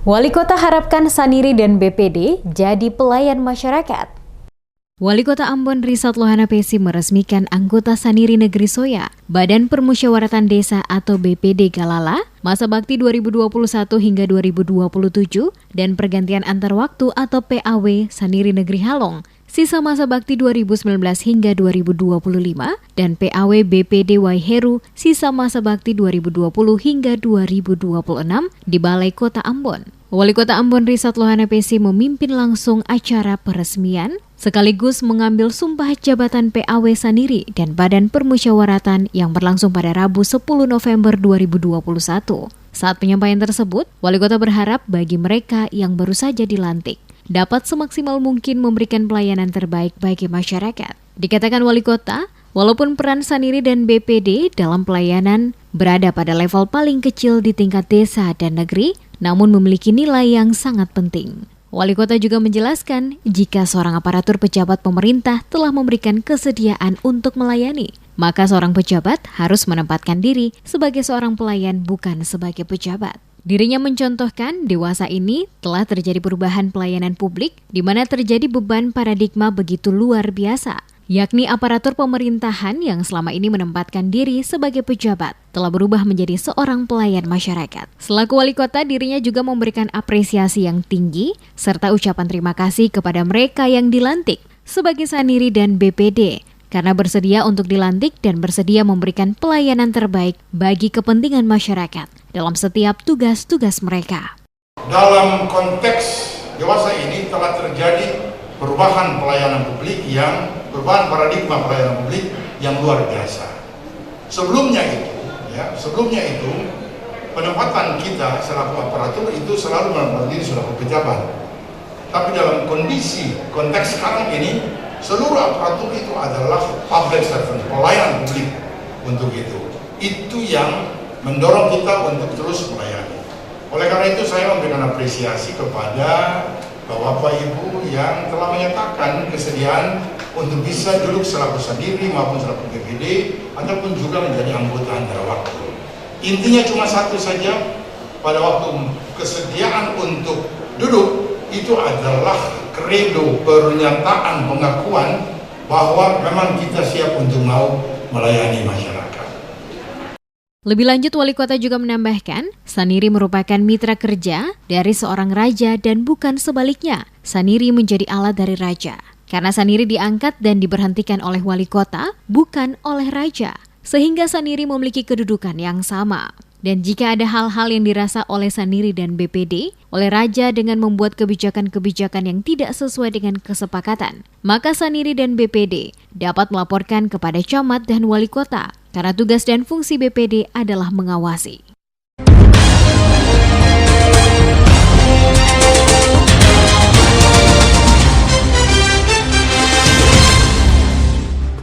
Wali Kota harapkan Saniri dan BPD jadi pelayan masyarakat. Wali Kota Ambon Risat Lohana Pesi meresmikan anggota Saniri Negeri Soya, Badan Permusyawaratan Desa atau BPD Galala, masa bakti 2021 hingga 2027 dan pergantian antar waktu atau PAW Saniri Negeri Halong, sisa masa bakti 2019 hingga 2025 dan PAW BPD Waiheru, sisa masa bakti 2020 hingga 2026 di Balai Kota Ambon. Wali Kota Ambon Risat Lohana Pesi memimpin langsung acara peresmian sekaligus mengambil sumpah jabatan PAW Saniri dan Badan Permusyawaratan yang berlangsung pada Rabu 10 November 2021. Saat penyampaian tersebut, Wali Kota berharap bagi mereka yang baru saja dilantik dapat semaksimal mungkin memberikan pelayanan terbaik bagi masyarakat. Dikatakan Wali Kota, walaupun peran Saniri dan BPD dalam pelayanan berada pada level paling kecil di tingkat desa dan negeri, namun memiliki nilai yang sangat penting. Wali Kota juga menjelaskan jika seorang aparatur pejabat pemerintah telah memberikan kesediaan untuk melayani, maka seorang pejabat harus menempatkan diri sebagai seorang pelayan bukan sebagai pejabat. Dirinya mencontohkan dewasa ini telah terjadi perubahan pelayanan publik di mana terjadi beban paradigma begitu luar biasa, yakni aparatur pemerintahan yang selama ini menempatkan diri sebagai pejabat telah berubah menjadi seorang pelayan masyarakat. Selaku Wali Kota, dirinya juga memberikan apresiasi yang tinggi serta ucapan terima kasih kepada mereka yang dilantik sebagai Saniri dan BPD karena bersedia untuk dilantik dan bersedia memberikan pelayanan terbaik bagi kepentingan masyarakat dalam setiap tugas-tugas mereka. Dalam konteks dewasa ini telah terjadi perubahan pelayanan publik perubahan paradigma pelayanan publik yang luar biasa. Sebelumnya itu penempatan kita selaku aparatur itu selalu menempatkan diri selaku pejabat. Tapi dalam konteks sekarang ini, seluruh aparatur itu adalah public servant, pelayanan publik untuk itu. Itu yang mendorong kita untuk terus melayani. Oleh karena itu saya memberikan apresiasi kepada Bapak Ibu yang telah menyatakan kesediaan untuk bisa duduk selaku Saniri maupun selaku BPD ataupun juga menjadi anggota antara waktu. Intinya cuma satu saja, pada waktu kesediaan untuk duduk itu adalah kredo, pernyataan, pengakuan bahwa memang kita siap untuk mau melayani masyarakat. Lebih lanjut, Wali Kota juga menambahkan, Saniri merupakan mitra kerja dari seorang raja dan bukan sebaliknya. Saniri menjadi alat dari raja. Karena Saniri diangkat dan diberhentikan oleh Wali Kota, bukan oleh raja. Sehingga Saniri memiliki kedudukan yang sama. Dan jika ada hal-hal yang dirasa oleh Saniri dan BPD, oleh Raja dengan membuat kebijakan-kebijakan yang tidak sesuai dengan kesepakatan, maka Saniri dan BPD dapat melaporkan kepada camat dan wali kota, karena tugas dan fungsi BPD adalah mengawasi.